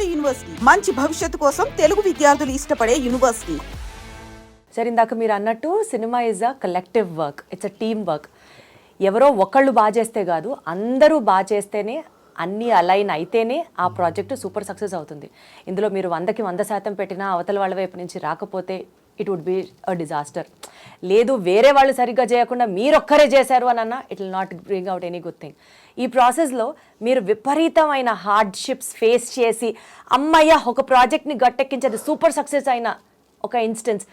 నాడు యూనివర్సిటీ మంచి భవిష్యత్తు కోసం తెలుగు విద్యార్థులు ఇష్టపడే యూనివర్సిటీ. సరే, ఇందాక మీరు అన్నట్టు cinema is a collective work, it's a team work. ఎవరో ఒకళ్ళు బాగా చేస్తే కాదు, అందరూ బాగా చేస్తేనే, అన్నీ అలైన్ అయితేనే ఆ ప్రాజెక్టు సూపర్ సక్సెస్ అవుతుంది. ఇందులో మీరు 100కి 100% పెట్టినా అవతల వాళ్ళ వైపు నుంచి రాకపోతే it would be a disaster. లేదు, వేరే వాళ్ళు సరిగ్గా చేయకుండా మీరొక్కరే చేశారు అని అన్నా it will not bring out any good thing. ఈ ప్రాసెస్లో మీరు విపరీతమైన హార్డ్షిప్స్ ఫేస్ చేసి అమ్మయ్య ఒక ప్రాజెక్ట్ని గట్టెక్కించేది సూపర్ సక్సెస్ అయిన ఒక ఇన్స్టెన్స్.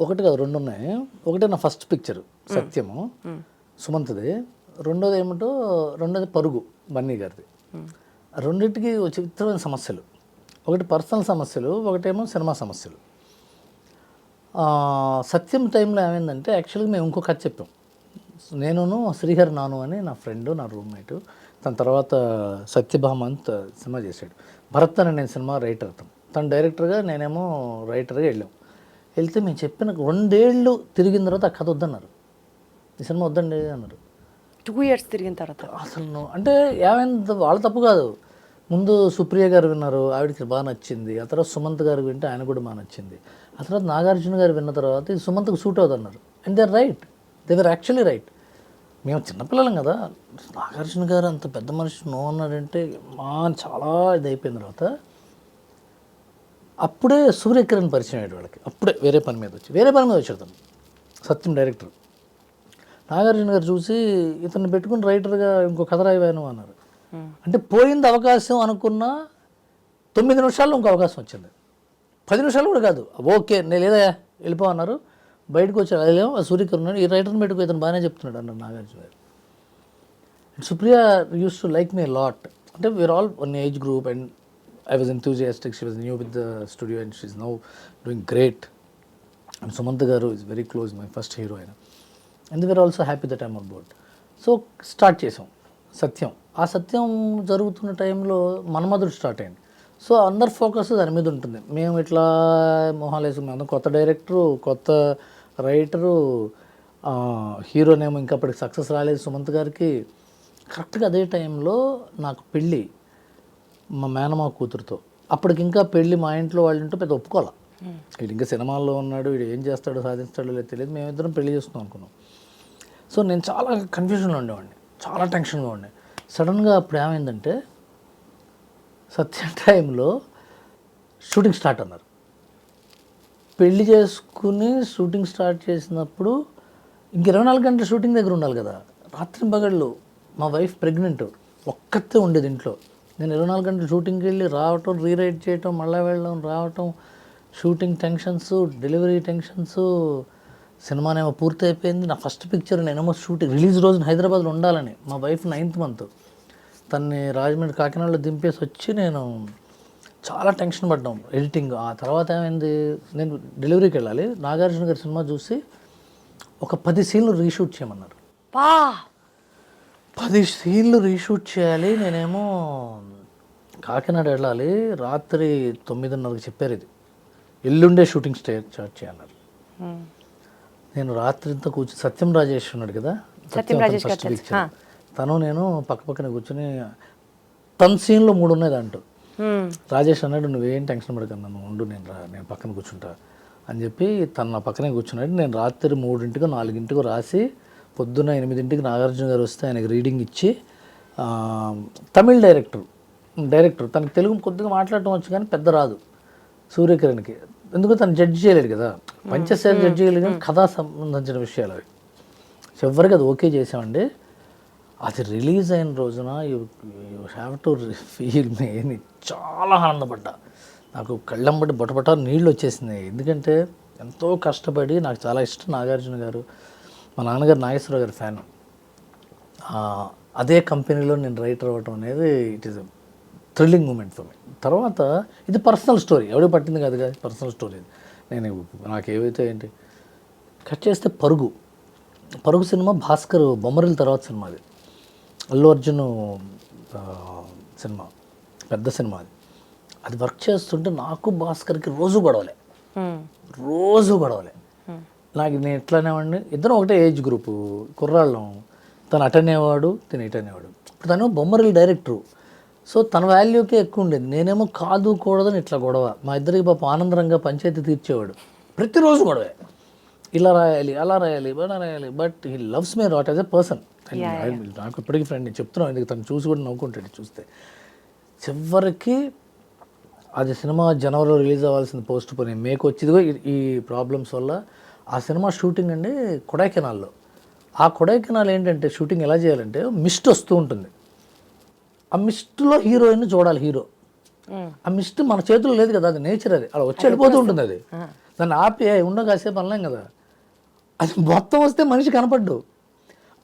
ఒకటి కాదు, రెండు ఉన్నాయి. ఒకటి నా ఫస్ట్ పిక్చర్ సత్యము, సుమంత్ది. రెండోది పరుగు, బన్నీ గారిది. రెండింటికి చిత్రమైన సమస్యలు. ఒకటి పర్సనల్ సమస్యలు, ఒకటేమో సినిమా సమస్యలు. సత్యం టైంలో ఏమైందంటే, యాక్చువల్గా మేము ఇంకో కథ చెప్పాం. నేను శ్రీహరి నాను అని నా ఫ్రెండ్, నా రూమ్మేట్. తన తర్వాత సత్యభామ అంత సినిమా చేశాడు. భరత్ అని నేను సినిమా రైటర్, తను డైరెక్టర్గా, నేనేమో రైటర్గా వెళ్ళాం. వెళ్తే మేము చెప్పిన 2 ఏళ్ళు తిరిగిన తర్వాత ఆ కథ వద్దన్నారు, ఈ సినిమా వద్దండి అన్నారు. 2 years తిరిగిన తర్వాత అసలు అంటే ఏమైంది, వాళ్ళ తప్పు కాదు. ముందు సుప్రియ గారు విన్నారు, ఆవిడకి బాగా నచ్చింది. ఆ తర్వాత సుమంత్ గారు వింటే ఆయన కూడా బాగా నచ్చింది. ఆ తర్వాత నాగార్జున గారు విన్న తర్వాత ఇది సుమంత్కి సూట్ అవుతుంది అన్నారు. And they are right, they were actually right. మేము చిన్నపిల్లలం కదా, నాగార్జున గారు అంత పెద్ద మనిషి నో అన్నాడంటే చాలా ఇది అయిపోయిన తర్వాత అప్పుడే సూర్యకిరణ్ పరిచయం అయ్యాడు వాళ్ళకి. అప్పుడే వేరే పని మీద వచ్చాడు తను, సత్యం డైరెక్టర్. నాగార్జున గారు చూసి ఇతన్ని పెట్టుకుని రైటర్గా ఇంకో కథ రాయవాను అన్నారు. అంటే పోయింది అవకాశం అనుకున్న 9 నిమిషాల్లో ఇంకో అవకాశం వచ్చింది. 10 నిమిషాలు కూడా కాదు. ఓకే, నేను లేదా వెళ్ళిపో అన్నారు. బయటకు వచ్చాడు. అదేమో సూర్యకిరణ్ ఉన్నాడు, ఈ రైటర్ని పెట్టుకు ఇతను బాగానే చెప్తున్నాడు అన్నారు నాగార్జున గారు. Supriya use to like me lot. అంటే we are all one age group and I was enthusiastic. She was new with the studio and she's now doing great. And Sumantha garu is very close, my first heroine. And they were also happy that I'm on board. So start chesam Satyam. ఆ సత్యం జరుగుతున్న టైంలో మన్మధుడు start అయింది. So అందరు focus దాని మీద ఉంటుంది. మేము ఇట్లా మొహాలేసు, మేము కొత్త డైరెక్టరు, కొత్త రైటరు, హీరోనేమో ఇంకా అప్పటికి సక్సెస్ రాలేదు సుమంత్ గారికి. కరెక్ట్గా అదే టైంలో నాకు పెళ్ళి మా మేనమా కూతురుతో. అప్పటికి ఇంకా పెళ్ళి మా ఇంట్లో వాళ్ళు ఉంటే పెద్ద ఒప్పుకోవాలి. వీడు ఇంకా సినిమాల్లో ఉన్నాడు, వీడు ఏం చేస్తాడో సాధిస్తాడో లేదు తెలియదు. మేమిద్దరం పెళ్లి చేసుకుందాం అనుకున్నాం. సో నేను చాలా కన్ఫ్యూజన్లో ఉండేవాడిని, చాలా టెన్షన్గా ఉండే. సడన్గా అప్పుడు ఏమైందంటే, సత్యం టైంలో షూటింగ్ స్టార్ట్ అన్నారు. పెళ్లి చేసుకుని షూటింగ్ స్టార్ట్ చేసినప్పుడు ఇంక 24 గంటలు షూటింగ్ దగ్గర ఉండాలి కదా. రాత్రి పగళ్ళు మా వైఫ్ ప్రెగ్నెంట్, ఒక్కతే ఉండేది ఇంట్లో. నేను 24 గంటలు షూటింగ్కి వెళ్ళి రావటం, రీరైట్ చేయటం, మళ్ళీ వెళ్ళడం, రావటం, షూటింగ్ టెన్షన్స్, డెలివరీ టెన్షన్స్. సినిమానేమో పూర్తి అయిపోయింది. నా ఫస్ట్ పిక్చర్ నేనేమో షూటింగ్ రిలీజ్ రోజున హైదరాబాద్లో ఉండాలని. మా వైఫ్ 9th month, తన్ని రాజమండ్రి కాకినాడలో దింపేసి వచ్చి నేను చాలా టెన్షన్ పడ్డాం ఎడిటింగ్. ఆ తర్వాత ఏమైంది, నేను డెలివరీకి వెళ్ళాలి. నాగార్జున గారి సినిమా చూసి ఒక 10 సీన్లు రీషూట్ చేయమన్నారు. 10 సీన్లు రీషూట్ చేయాలి. నేనేమో కాకినాడ వెళ్ళాలి. రాత్రి 9:30కి చెప్పారు, ఇది ఎల్లుండే షూటింగ్ స్టార్ట్ చేయాలన్నారు. నేను రాత్రి అంతా కూర్చొని, సత్యం రాజేష్ ఉన్నాడు కదా, ఫస్ట్ పిక్చర్, తను నేను పక్కన కూర్చొని, తన సీన్లో 3 ఉన్నాయి దాంట్లో. రాజేష్ అన్నాడు, నువ్వేం టెన్షన్ పడకన్నా, నువ్వు ఉండు, నేను పక్కన కూర్చుంటా అని చెప్పి తను నా పక్కనే కూర్చున్నాడు. నేను రాత్రి 3ంటికో 4ంటికో రాసి పొద్దున్న 8ంటికి నాగార్జున గారు వస్తే ఆయనకి రీడింగ్ ఇచ్చి, తమిళ్ డైరెక్టర్ తనకి తెలుగు కొద్దిగా మాట్లాడటం వచ్చు కానీ పెద్ద రాదు సూర్యకిరణ్కి. ఎందుకు తను జడ్జి చేయలేడు కదా, పంచశేఖర్ జడ్జి చేయలేదు కానీ కథా సంబంధించిన విషయాలు అవి. చివరికి అది ఓకే చేసామండి. అది రిలీజ్ అయిన రోజున యూ హ్యావ్ టు ఫీల్ మీ, చాలా ఆనందపడ్డా. నాకు కళ్ళంబడి బొటబొట నీళ్ళు వచ్చేసినాయి. ఎందుకంటే ఎంతో కష్టపడి, నాకు చాలా ఇష్టం నాగార్జున గారు, మా నాన్నగారు నాగేశ్వరరావు గారి ఫ్యాన్. అదే కంపెనీలో నేను రైటర్ అవ్వటం అనేది it is thrilling moment for me. తర్వాత ఇది పర్సనల్ స్టోరీ, ఎవరికి పట్టింది కాదు కదా, పర్సనల్ స్టోరీ. నేను నాకు ఏవైతే ఏంటి కట్ చేస్తే పరుగు సినిమా భాస్కర్ బొమ్మరిల్ తర్వాత సినిమా, అది అల్లు అర్జున్ సినిమా, పెద్ద సినిమా. అది వర్క్ చేస్తుంటే నాకు భాస్కర్కి రోజు గొడవలే. నాకు నేను ఎట్లానే వాడిని, ఇద్దరం ఒకటే ఏజ్ గ్రూపు, కుర్రాళ్ళం. తను అటెండ్ అయ్యేవాడు, తను ఇటు అనేవాడు. ఇప్పుడు తను బొమ్మరిల్ డైరెక్టరు. సో తన వాల్యూకే ఎక్కువ ఉండేది. నేనేమో కాదు కూడదని ఇట్లా గొడవ. మా ఇద్దరికి పాపం ఆనందరంగా పంచాయతీ తీర్చేవాడు. ప్రతిరోజు గొడవే, ఇలా రాయాలి, అలా రాయాలి, ఇలా రాయాలి. But he loves me not as a person. నాకు ఇప్పటికీ ఫ్రెండ్, నేను చెప్తున్నాను, ఎందుకు తను చూసి కూడా నవ్వుకుంటాడు చూస్తే. చివరికి అది సినిమా జనవరిలో రిలీజ్ అవ్వాల్సింది పోస్ట్ పోయి మేకు వచ్చిదిగో ఈ ప్రాబ్లమ్స్ వల్ల. ఆ సినిమా షూటింగ్ అండి కొడైకెనాల్లో. ఆ కొడైకెనాల్ ఏంటంటే షూటింగ్ ఎలా చేయాలంటే మిస్ట్ వస్తూ ఉంటుంది. ఆ మిస్ట్లో హీరోయిన్ చూడాలి హీరో. ఆ మిస్ట్ మన చేతుల్లో లేదు కదా, అది నేచర్, అది అలా వచ్చి వెళ్ళిపోతూ ఉంటుంది. అది దాన్ని ఆపి ఉండ కాసేపు అనలేం కదా. అది మొత్తం వస్తే మనిషి కనపడ్డు.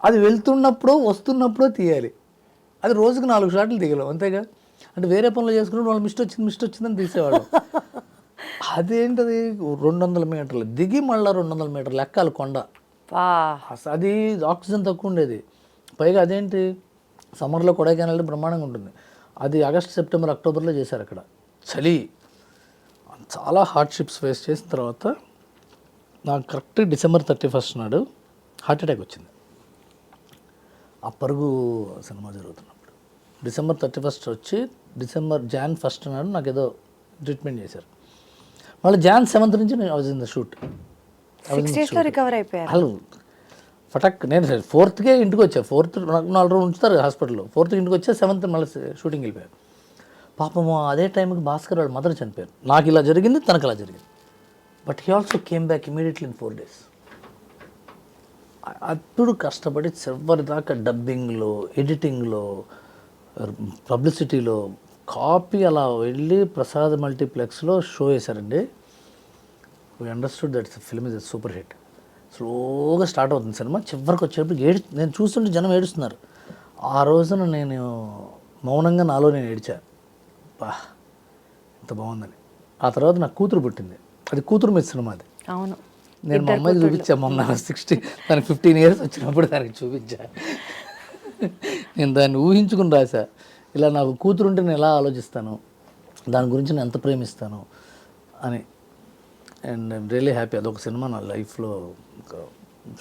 అది వెళ్తున్నప్పుడు వస్తున్నప్పుడు తీయాలి. అది రోజుకి 4 షాట్లు దిగలేం అంతేగా. అంటే వేరే పనులు చేసుకున్నప్పుడు వాళ్ళు మిస్ట్ వచ్చిందని తీసేవాడు. అదేంటది 200 మీటర్లు దిగి మళ్ళీ 200 మీటర్లు ఎక్కాలి కొండ. అది ఆక్సిజన్ తక్కువ ఉండేది. పైగా అదేంటి సమ్మర్లో కొడైకెనాల్ బ్రహ్మాండంగా ఉంటుంది. అది ఆగస్ట్, సెప్టెంబర్, అక్టోబర్లో చేశారు. అక్కడ చలి, చాలా హార్డ్షిప్స్ ఫేస్ చేసిన తర్వాత నాకు కరెక్ట్ డిసెంబర్ 31 నాడు హార్ట్ అటాక్ వచ్చింది. ఆ పరుగు సినిమా జరుగుతున్నప్పుడు డిసెంబర్ 31 వచ్చి జాన్ 1 నాడు నాకు ఏదో ట్రీట్మెంట్ చేశారు. మళ్ళీ జాన్ 7 నుంచి నేను was in the shoot. Recover అయిపోయారు. హలో ఫటక్ నేను 4థ్కే ఇంటికి వచ్చా. 4th నాకు 4 రోజులు ఉంచుతారు హాస్పిటల్లో. 4th ఇంటికి వచ్చా, 7th మళ్ళీ షూటింగ్ వెళ్ళిపోయారు. పాపము అదే టైంకి భాస్కర్ వాళ్ళ మదర్ చనిపోయారు. నాకు ఇలా జరిగింది, తనకు ఇలా జరిగింది. But he also came back immediately in 4 days. అప్పుడు కష్టపడి చివరి దాకా డబ్బింగ్లో, ఎడిటింగ్లో, పబ్లిసిటీలో కాపీ అలా వెళ్ళి ప్రసాద్ మల్టీప్లెక్స్లో షో వేశారండి. We understood that film is a super hit. స్లోగా స్టార్ట్ అవుతుంది సినిమా. చివరికి వచ్చేటప్పుడు నేను చూస్తుంటే జనం ఏడుస్తున్నారు. ఆ రోజున నేను మౌనంగా నాలో నేను ఏడ్చా, బా ఎంత బాగుందని. ఆ తర్వాత నాకు కూతురు పుట్టింది. అది కూతురు మీద సినిమా. అది అవును, నేను మా అమ్మాయికి చూపించా మొన్న 15 years వచ్చినప్పుడు దానికి చూపించా. నేను దాన్ని ఊహించుకుని రాశా. ఇలా నాకు కూతురు ఉంటే నేను ఎలా ఆలోచిస్తాను, దాని గురించి నేను ఎంత ప్రేమిస్తాను అని. And I'm really happy. అదొక సినిమా నా లైఫ్లో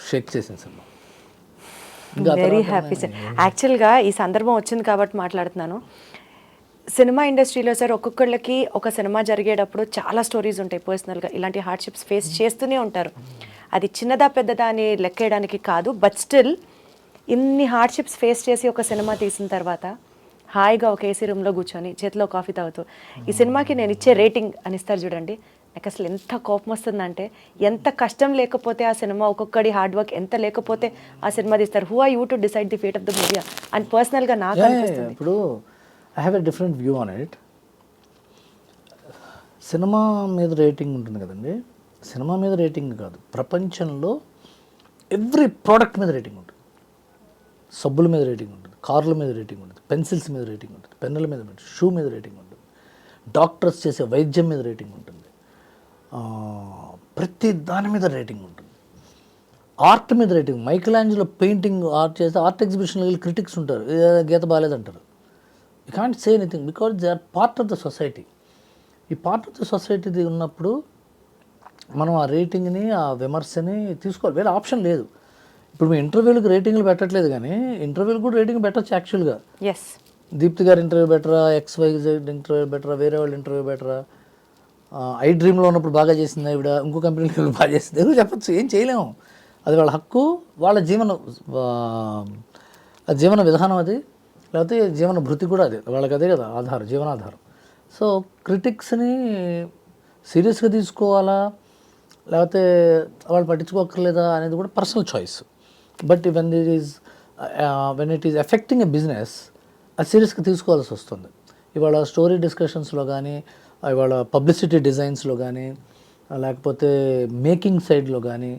షేక్ చేసిన సినిమా. Very happy sir. యాక్చువల్గా ఈ సందర్భం వచ్చింది కాబట్టి మాట్లాడుతున్నాను. సినిమా ఇండస్ట్రీలో సార్ ఒక్కొక్కళ్ళకి ఒక సినిమా జరిగేటప్పుడు చాలా స్టోరీస్ ఉంటాయి పర్సనల్గా. ఇలాంటి హార్డ్షిప్స్ ఫేస్ చేస్తూనే ఉంటారు. అది చిన్నదా పెద్దదా అని లెక్కేయడానికి కాదు, బట్ స్టిల్ ఇన్ని హార్డ్షిప్స్ ఫేస్ చేసి ఒక సినిమా తీసిన తర్వాత హాయిగా ఒక ఏసీ రూమ్లో కూర్చొని చేతిలో కాఫీ తాగుతూ ఈ సినిమాకి నేను ఇచ్చే రేటింగ్ అని ఇస్తారు చూడండి. నాకు అసలు ఎంత కోపం వస్తుందంటే, ఎంత కష్టం లేకపోతే ఆ సినిమా, ఒక్కొక్కడి హార్డ్ వర్క్ ఎంత లేకపోతే ఆ సినిమా తీస్తారు. Who are you to decide the fate of the movie అని పర్సనల్గా నాకు అనిపిస్తుంది. ఇప్పుడు I have a different view on it. Cinema మీద రేటింగ్ ఉంటుంది కదండి. సినిమా మీద రేటింగ్ కాదు, ప్రపంచంలో ఎవ్రీ ప్రోడక్ట్ మీద రేటింగ్ ఉంటుంది. సబ్బుల మీద రేటింగ్ ఉంటుంది, కార్ల మీద రేటింగ్ ఉంటుంది, పెన్సిల్స్ మీద రేటింగ్ ఉంటుంది, పెన్నుల మీద ఉంటుంది, షూ మీద రేటింగ్ ఉంటుంది, డాక్టర్స్ చేసే వైద్యం మీద రేటింగ్ ఉంటుంది, ప్రతి దాని మీద రేటింగ్ ఉంటుంది. ఆర్ట్ మీద rating. Michelangelo painting art చేస్తే ఆర్ట్ ఎగ్జిబిషన్లో వెళ్ళి క్రిటిక్స్ ఉంటారు, గీత బాగాలేదంటారు. You can't say anything because they are part of the society. ఈ పార్ట్ ఆఫ్ ద సొసైటీది ఉన్నప్పుడు మనం ఆ రేటింగ్ని, ఆ విమర్శని తీసుకోవాలి. వేరే ఆప్షన్ లేదు. ఇప్పుడు మీ ఇంటర్వ్యూలకు రేటింగ్లు పెట్టట్లేదు, కానీ ఇంటర్వ్యూలకు కూడా రేటింగ్ పెట్టచ్చు యాక్చువల్గా. ఎస్, దీప్తి గారి ఇంటర్వ్యూ బెటరా, XYZ ఇంటర్వ్యూ బెటరా, వేరే వాళ్ళ ఇంటర్వ్యూ బెటరా, ఐ డ్రీమ్లో ఉన్నప్పుడు బాగా చేసింది ఆవిడ, ఇంకో కంపెనీలో బాగా చేసింది, ఎవరు చెప్పచ్చు. ఏం చేయలేము. అది వాళ్ళ హక్కు, వాళ్ళ జీవన విధానం అది, లేకపోతే జీవన భృతి కూడా అది, వాళ్ళకి అదే కదా ఆధారం, జీవనాధారం. సో క్రిటిక్స్ని సీరియస్గా తీసుకోవాలా లేకపోతే వాళ్ళు పట్టించుకోక్కర్లేదా అనేది కూడా personal choice. But when it is affecting a business, అది సీరియస్గా తీసుకోవాల్సి వస్తుంది. ఇవాళ స్టోరీ డిస్కషన్స్లో కానీ, ఇవాళ పబ్లిసిటీ డిజైన్స్లో కానీ, లేకపోతే మేకింగ్ సైడ్లో కానీ,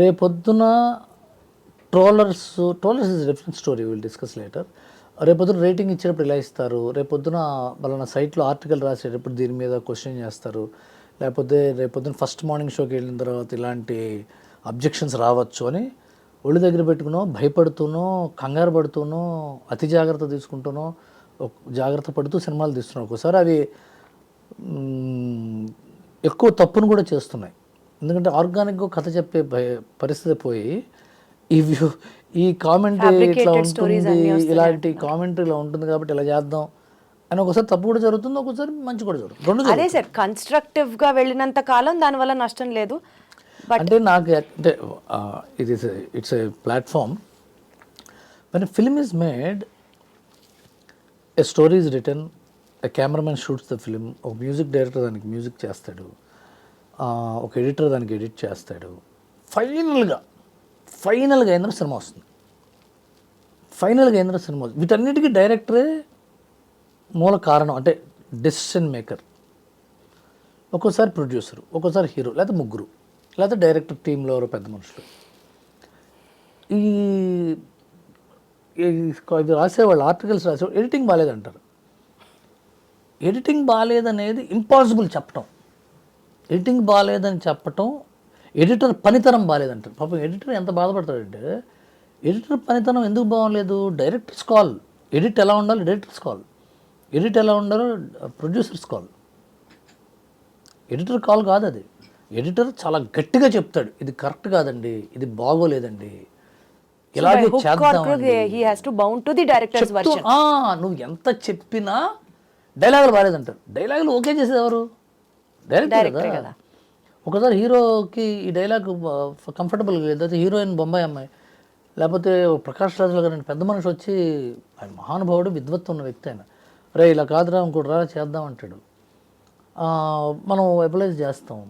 రేపొద్దున trollers is different story, will discuss later. రేపొద్దున రేటింగ్ ఇచ్చేటప్పుడు ఇలా ఇస్తారు, రేపొద్దున వాళ్ళ సైట్లో ఆర్టికల్ రాసేటప్పుడు దీని మీద క్వశ్చన్ చేస్తారు, లేకపోతే రేపొద్దున ఫస్ట్ మార్నింగ్ షోకి వెళ్ళిన తర్వాత ఇలాంటి అబ్జెక్షన్స్ రావచ్చు అని ఒళ్ళు దగ్గర పెట్టుకునో, భయపడుతూనో, కంగారు పడుతూనో, అతి జాగ్రత్త తీసుకుంటూనో, జాగ్రత్త పడుతూ సినిమాలు తీస్తున్నాం. ఒక్కోసారి అవి ఎక్కువ తప్పును కూడా చేస్తున్నాయి. ఎందుకంటే ఆర్గానిక్గా కథ చెప్పే పరిస్థితి పోయి ఈ కామెంటరీ ఇట్లా Fabricated stories ఉంటుంది, అన్నీ వస్తున్నాయి ఇలాంటి కామెంటరీ ఇలా ఉంటుంది కాబట్టి ఇలా చేద్దాం అని ఒకసారి తప్పు కూడా జరుగుతుంది, ఒకసారి మంచి కూడా జరుగుతుంది, రెండు అదే సార్ కన్స్ట్రక్టివ్ గా వెళ్ళినంత కాలం దానివల్ల నష్టం లేదు. అంటే నాకు అంటే ఇది it's a platform. When film is made, A story is return, A cameraman shoots the film, ఒక మ్యూజిక్ డైరెక్టర్ దానికి మ్యూజిక్ చేస్తాడు, ఒక ఎడిటర్ దానికి ఎడిట్ చేస్తాడు, ఫైనల్గా ఏంద్ర సినిమా వస్తుంది. వీటన్నిటికీ డైరెక్టరే మూల కారణం, అంటే డెసిషన్ మేకర్. ఒక్కోసారి ప్రొడ్యూసరు, ఒక్కోసారి హీరో, లేకపోతే ముగ్గురు, లేకపోతే డైరెక్టర్ టీంలో ఎవరో పెద్ద మనుషులు. ఇది రాసేవాళ్ళు, ఆర్టికల్స్ రాసేవాళ్ళు ఎడిటింగ్ బాగాలేదంటారు. ఎడిటింగ్ బాగాలేదనేది ఇంపాసిబుల్ చెప్పటం. ఎడిటింగ్ బాగాలేదని చెప్పటం, ఎడిటర్ పనితనం బాగాలేదంటారు. పాపం ఎడిటర్ ఎంత బాధపడతాడంటే, ఎడిటర్ పనితనం ఎందుకు బాగోలేదు, డైరెక్టర్స్ కాల్. ఎడిట్ ఎలా ఉండాలి, డైరెక్టర్స్ కాల్. ఎడిట్ ఎలా ఉండాలో, ప్రొడ్యూసర్స్ కాల్. ఎడిటర్ కాల్ కాదు అది. ఎడిటర్ చాలా గట్టిగా చెప్తాడు, ఇది కరెక్ట్ కాదండి, ఇది బాగోలేదండి, ఇలాగే చేద్దాం. నువ్వు ఎంత చెప్పినా డైలాగులు బాగాలేదంటారు. డైలాగులు ఓకే చేసేది ఎవరు, డైరెక్టర్ కదా. ఒకసారి హీరోకి ఈ డైలాగ్ కంఫర్టబుల్ లేకపోతే హీరోయిన్ బొంబాయి అమ్మాయి, లేకపోతే ప్రకాష్ రాజుల గారు పెద్ద మనిషి వచ్చి, ఆయన మహానుభావుడు, విద్వత్తు ఉన్న వ్యక్తి ఆయన, రే ఇలా కాదురా ఇంకోటి రా చేద్దాం అంటాడు. మనం అప్లైజ్ చేస్తాం.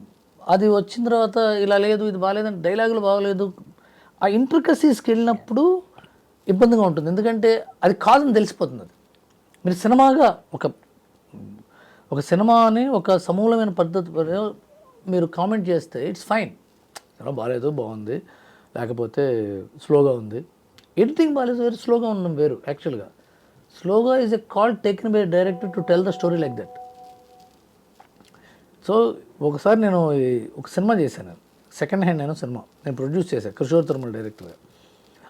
అది వచ్చిన తర్వాత ఇలా లేదు, ఇది బాగాలేదంటే, డైలాగులు బాగోలేదు, ఆ ఇంట్రికసీస్కి వెళ్ళినప్పుడు ఇబ్బందిగా ఉంటుంది. ఎందుకంటే అది కాదని తెలిసిపోతుంది. అది మీరు సినిమాగా ఒక సినిమాని ఒక సమూలమైన పద్ధతి మీరు కామెంట్ చేస్తే ఇట్స్ ఫైన్, సినిమా బాగాలేదు, బాగుంది, లేకపోతే స్లోగా ఉంది. ఎడిటింగ్ బాగాలేదు వేరు, స్లోగా ఉండడం వేరు. యాక్చువల్గా స్లోగా is a call taken by director to tell the story like that. So ఒకసారి నేను ఒక సినిమా చేశాను, సెకండ్ హ్యాండ్ అయిన సినిమా నేను ప్రొడ్యూస్ చేశాను, కిషోర్ తిరుమల డైరెక్టర్గా.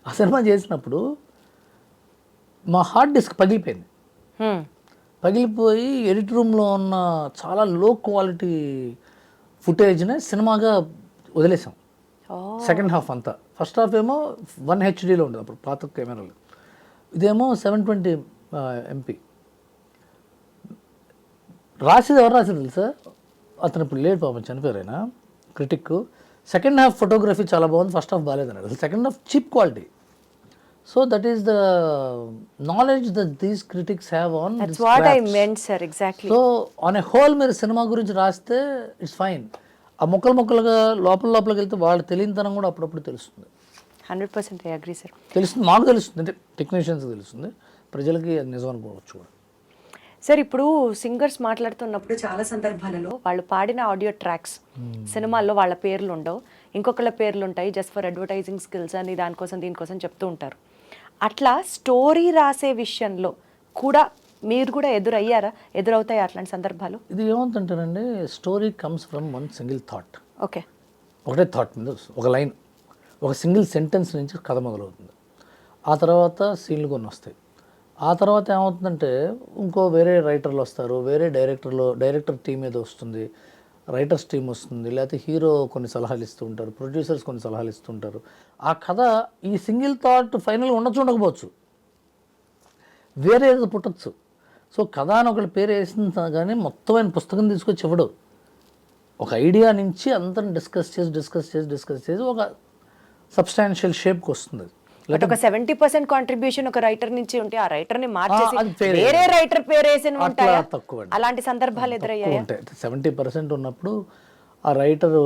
ఆ సినిమా చేసినప్పుడు మా హార్డ్ డిస్క్ పగిలిపోయింది. పగిలిపోయి ఎడిట్ రూమ్లో ఉన్న చాలా లో క్వాలిటీ ఫుటేజ్ని సినిమాగా వదిలేసాం. సెకండ్ హాఫ్ అంతా, ఫస్ట్ హాఫ్ ఏమో 1 HDలో ఉండేది అప్పుడు పాత కెమెరాలు, ఇదేమో 720 MP. ఎవరు రాసేది తెలుసా, అతను ఇప్పుడు లేడు పాపం, చనిపోయారు ఆయన, క్రిటిక్. సెకండ్ హాఫ్ ఫోటోగ్రఫీ చాలా బాగుంది, ఫస్ట్ హాఫ్ బాగాలేదన్నారు. అసలు second half cheap quality. So that is the knowledge that these critics have on. That's what I meant, sir, exactly. So on a whole మీరు సినిమా గురించి రాస్తే ఇట్స్ ఫైన్. ఆ ముక్కలుగా లోపలికి వెళ్తే వాళ్ళ తెలియనితనం కూడా అప్పుడప్పుడు తెలుస్తుంది. 100% I agree, sir. తెలుస్తుంది, మాకు తెలుస్తుంది, అంటే టెక్నీషియన్స్కి తెలుస్తుంది, ప్రజలకి అది నిజం అనుకోవచ్చు కూడా. సార్ ఇప్పుడు సింగర్స్ మాట్లాడుతున్నప్పుడు చాలా సందర్భాలలో వాళ్ళు పాడిన ఆడియో ట్రాక్స్ సినిమాల్లో వాళ్ళ పేర్లు ఉండవు, ఇంకొకళ్ళ పేర్లు ఉంటాయి, జస్ట్ ఫర్ అడ్వర్టైజింగ్ స్కిల్స్ అని దీనికోసం చెప్తూ ఉంటారు. అట్లా స్టోరీ రాసే విషయంలో కూడా మీరు కూడా ఎదురవుతాయి అట్లాంటి సందర్భాలు? ఇది ఏమవుతుంటారండి, story comes from one single thought. Okay, ఒకటే థాట్ మీద ఒక లైన్, ఒక సింగిల్ సెంటెన్స్ నుంచి కథ మొదలవుతుంది. ఆ తర్వాత సీన్లు కొన్ని వస్తాయి. ఆ తర్వాత ఏమవుతుందంటే ఇంకో వేరే రైటర్లు వస్తారు, వేరే డైరెక్టర్ టీం ఏదో వస్తుంది, రైటర్స్ టీం వస్తుంది, లేకపోతే హీరో కొన్ని సలహాలు ఇస్తూ ఉంటారు, ప్రొడ్యూసర్స్ కొన్ని సలహాలు ఇస్తూ ఉంటారు. ఆ కథ ఈ సింగిల్ థాట్ ఫైనల్గా ఉండకపోవచ్చు, వేరే ఏదో పుట్టచ్చు. సో కథ అని ఒకటి పేరు వేసిన కానీ మొత్తం ఆయన పుస్తకం తీసుకొచ్చి ఇవ్వడు. ఒక ఐడియా నుంచి అంతా డిస్కస్ చేసి ఒక సబ్స్టాన్షియల్ షేప్కి వస్తుంది. ఒక 70% కాంట్రిబ్యూషన్ ఒక రైటర్ నుంచి ఉంటే ఆ రైటర్ ని మార్చేసి వేరే రైటర్ పేరు వేసిన ఉంటాయా? తక్కువ, అలాంటి సందర్భాలు ఎదురయ్యాయి. 70% ఉన్నప్పుడు ఆ రైటర్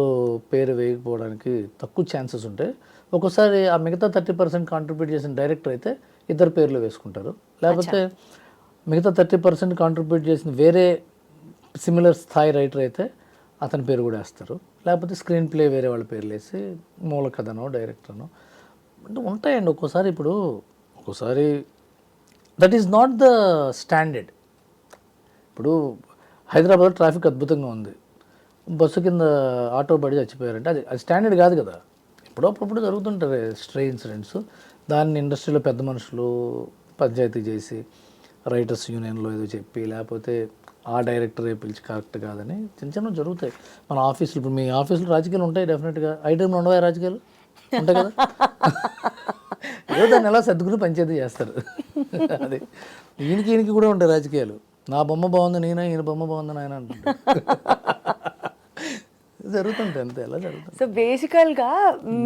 పేరు వేయకపోవడానికి తక్కువ ఛాన్సెస్ ఉంటాయి. ఒక్కోసారి ఆ మిగతా 30% కాంట్రిబ్యూట్ చేసిన డైరెక్టర్ అయితే ఇద్దరు పేర్లు వేసుకుంటారు, లేకపోతే మిగతా 30% కాంట్రిబ్యూట్ చేసిన వేరే సిమిలర్ స్థాయి రైటర్ అయితే అతని పేరు కూడా వేస్తారు, లేకపోతే స్క్రీన్ ప్లే వేరే వాళ్ళ పేర్లు వేసి మూల కథనో డైరెక్టర్నో అంటే ఉంటాయండి. ఒక్కోసారి that is not the standard. ఇప్పుడు హైదరాబాద్ ట్రాఫిక్ అద్భుతంగా ఉంది, బస్సు కింద ఆటో పడి చచ్చిపోయారంటే అది స్టాండర్డ్ కాదు కదా. ఎప్పుడప్పుడు జరుగుతుంటారు స్ట్రే ఇన్సిడెంట్స్. దాన్ని ఇండస్ట్రీలో పెద్ద మనుషులు పంచాయతీ చేసి రైటర్స్ యూనియన్లో ఏదో చెప్పి, లేకపోతే ఆ డైరెక్టరే పిలిచి కరెక్ట్ కాదని చిన్న జరుగుతాయి. మన ఆఫీసులు, ఇప్పుడు మీ ఆఫీసులో రాజకీయాలు ఉంటాయి డెఫినెట్గా. ఐ టైంలో ఉండవా రాజకీయాలు? ఉంటాయి కదా. ఏదో దాన్ని ఎలా సర్దుకుని పంచాయతీ చేస్తారు. అది ఈయనకి కూడా ఉంటాయి రాజకీయాలు. నా బొమ్మ బాగుంది నేనా, ఈయన బొమ్మ బాగుంది నాయన అంటుంటారు. జరుగుతుంటాయి అంతే, ఎలా జరుగుతుంది. సో బేసికల్గా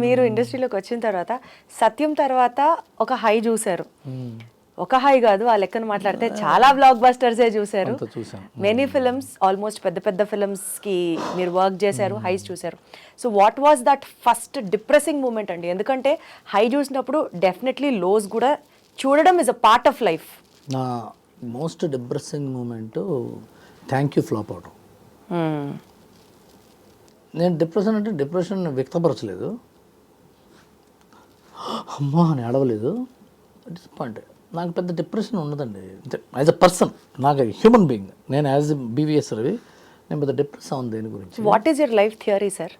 మీరు ఇండస్ట్రీలోకి వచ్చిన తర్వాత సత్యం తర్వాత ఒక హై చూశారు. ఒక హై కాదు, ఆ లెక్కను మాట్లాడితే చాలా బ్లాక్ బస్టర్సే చూశారు. మెనీ ఫిల్మ్స్, ఆల్మోస్ట్ పెద్ద పెద్ద ఫిల్మ్స్కి మీరు వర్క్ చేశారు, హైస్ చూశారు. So what was that first depressing moment అండి? ఎందుకంటే హై చూసినప్పుడు డెఫినెట్లీ లోస్ కూడా చూడడం is a part of life. నా most depressing moment thank you flop అవడం. నేను డిప్రెషన్ అంటే డిప్రెషన్ వ్యక్తపరచలేదు, అమ్మా అని అడవలేదు, డిసప్పాయింటెడ్. నాకు పెద్ద డిప్రెషన్ ఉండదండి యాజ్ అ పర్సన్, నాకు హ్యూమన్ బీయింగ్. నేను యాజ్ బీవీఎస్ రవి నేను పెద్ద డిప్రెస్ అవును దేని గురించి. What is your life theory sir?